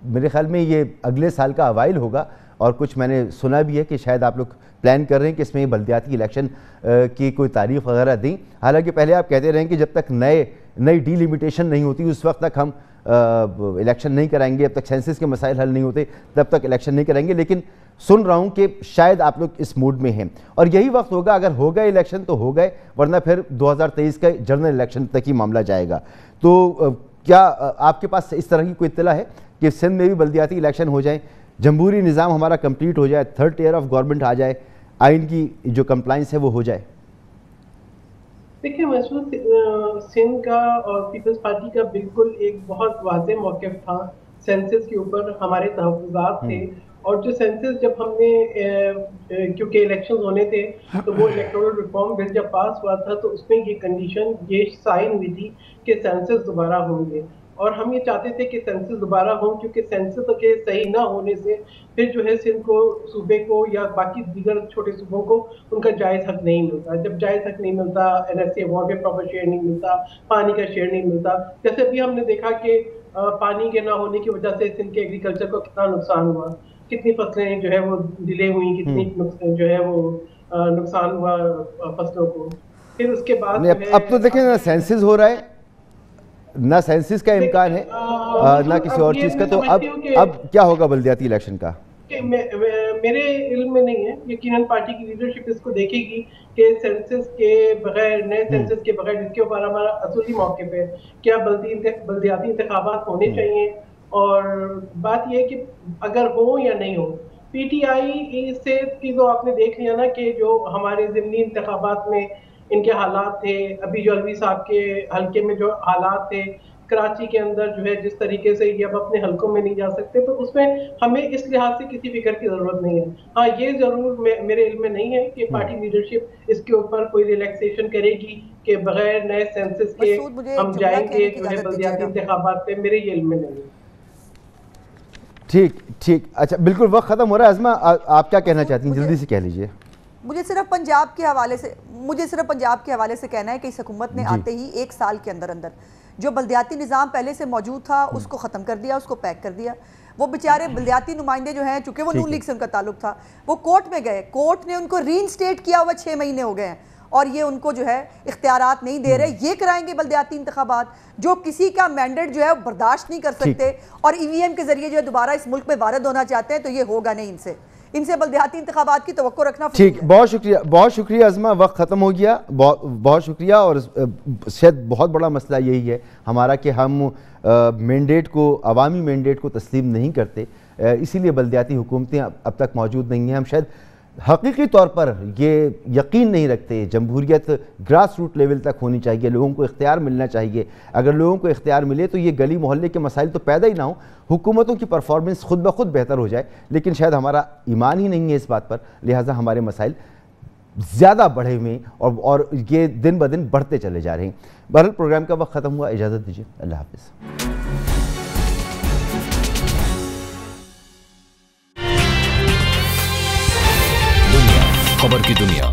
मेरे ख्याल में ये अगले साल का अवाइल होगा और कुछ मैंने सुना भी है कि शायद आप लोग प्लान कर रहे हैं कि इसमें बल्दियाती इलेक्शन की कोई तारीख वगैरह दें। हालांकि पहले आप कहते रहें कि जब तक नई डीलिमिटेशन नहीं होती उस वक्त तक हम इलेक्शन नहीं कराएंगे, जब तक सेंसस के मसाइल हल नहीं होते तब तक इलेक्शन नहीं कराएंगे। लेकिन सुन रहा हूं कि शायद आप लोग इस मूड में हैं और यही वक्त होगा। अगर हो गए इलेक्शन तो हो गए, वरना फिर 2023 का जनरल इलेक्शन तक ही मामला जाएगा। तो क्या आपके पास इस तरह की कोई इत्तला है कि सिंध में भी बल्दियाती इलेक्शन हो जाए, जमहूरी निज़ाम हमारा कंप्लीट हो जाए, 3rd टियर ऑफ गवर्नमेंट आ जाए, आइन की जो कंप्लाइंस है वो हो जाए? देखिए मसूद, सिंध का और पीपल्स पार्टी का बिल्कुल एक बहुत वाज़ेह मौक़िफ़ था सेंसस के ऊपर। हमारे तहफ़्फ़ुज़ात थे और जो सेंसस जब हमने क्योंकि इलेक्शन होने थे तो वो इलेक्टोरल रिफॉर्म बिल जब पास हुआ था तो उसमें ये कंडीशन ये साइन हुई थी कि सेंसस दोबारा होंगे और हम ये चाहते थे कि सेंसस दोबारा हों, क्योंकि सेंसस के सही ना होने से फिर जो है सिंध को, सूबे को या बाकी दीगर छोटे सूबों को उनका जायज़ हक नहीं मिलता। जब जायज़ हक नहीं मिलता, NRC अवार्ड में प्रॉपर शेयर नहीं मिलता, पानी का शेयर नहीं मिलता। जैसे अभी हमने देखा कि पानी के ना होने की वजह से सिंध के एग्रीकल्चर को कितना नुकसान हुआ, कितनी फसलें जो है वो डिले हुई, कितनी जो है वो नुकसान हुआ फसलों को। फिर उसके बाद अब तो देखें ना सेंसस हो रहा है, ना सेंसस का इम्कान है ना किसी और चीज़ का। तो अब क्या होगा बल्दियाती इलेक्शन का? मेरे इल्म में नहीं है। यकीनन पार्टी की लीडरशिप इसको देखेगी कि सेंसस के बगैर, नए सेंसस के बगैर, जिसके ऊपर हमारा असूली मौक़िफ़ है, क्या बल्दियाती इंतखाबात होने चाहिए। और बात यह है कि अगर हो या नहीं हो, PTI से की तो आपने देख लिया ना कि जो हमारे ज़िमनी इंतखाबात में इनके हालात थे, अभी जो अलवी साहब के हल्के में जो हालात थे, कराची के अंदर जो है जिस तरीके से ये अब अपने हल्कों में नहीं जा सकते, तो उसमें हमें इस लिहाज से किसी फिक्र की ज़रूरत नहीं है। हाँ, ये ज़रूर मेरे इल्म में नहीं है कि पार्टी लीडरशिप इसके ऊपर कोई रिलैक्सेशन करेगी कि बगैर नए सेंसस के हम जाएंगे जो है बल्दियाती इंतखाबात पे, मेरे ये इल्म में नहीं है। ठीक। अच्छा, बिल्कुल वक्त ख़त्म हो रहा है। अज़मा, आप क्या कहना चाहती हैं? जल्दी से कह लीजिए। मुझे सिर्फ पंजाब के हवाले से कहना है कि इस हुकूमत ने आते ही 1 साल के अंदर जो बल्दियाती निज़ाम पहले से मौजूद था उसको ख़त्म कर दिया, उसको पैक कर दिया। वो बेचारे बल्दियाती नुमाइंदे जो हैं, चूँकि वो नून लीग से उनका ताल्लुक था, वो कोर्ट में गए, कोर्ट ने उनको रीइंस्टेट किया हुआ 6 महीने हो गए हैं और ये उनको जो है इख्तियारात नहीं दे रहे। ये कराएंगे बल्दियाती इंतखाबात जो किसी का मैंडेट जो है वो बर्दाश्त नहीं कर सकते और EVM के जरिए जो है दोबारा इस मुल्क में वारिद होना चाहते हैं, तो ये होगा नहीं इनसे बल्दियाती इंतखाबात की तवक्को रखना। ठीक, बहुत शुक्रिया अज़मा, वक्त ख़त्म हो गया। बहुत शुक्रिया। और शायद बहुत बड़ा मसला यही है हमारा कि हम मैंडेट को, अवामी मैंडेट को तस्लीम नहीं करते, इसीलिए बल्दियाती हुकूमतें अब तक मौजूद नहीं हैं। हम शायद हकीकी तौर पर ये यकीन नहीं रखते जमहूरियत ग्रास रूट लेवल तक होनी चाहिए, लोगों को इख्तियार मिलना चाहिए। अगर लोगों को इख्तियार मिले तो ये गली मोहल्ले के मसाइल तो पैदा ही ना हो, हुकूमतों की परफॉर्मेंस खुद ब खुद बेहतर हो जाए। लेकिन शायद हमारा ईमान ही नहीं है इस बात पर, लिहाजा हमारे मसाइल ज़्यादा बढ़े हुए और ये दिन ब दिन बढ़ते चले जा रहे हैं। बहरहाल प्रोग्राम का वक्त ख़त्म हुआ, इजाज़त दीजिए, अल्लाह हाफ़िज़। खबर की दुनिया।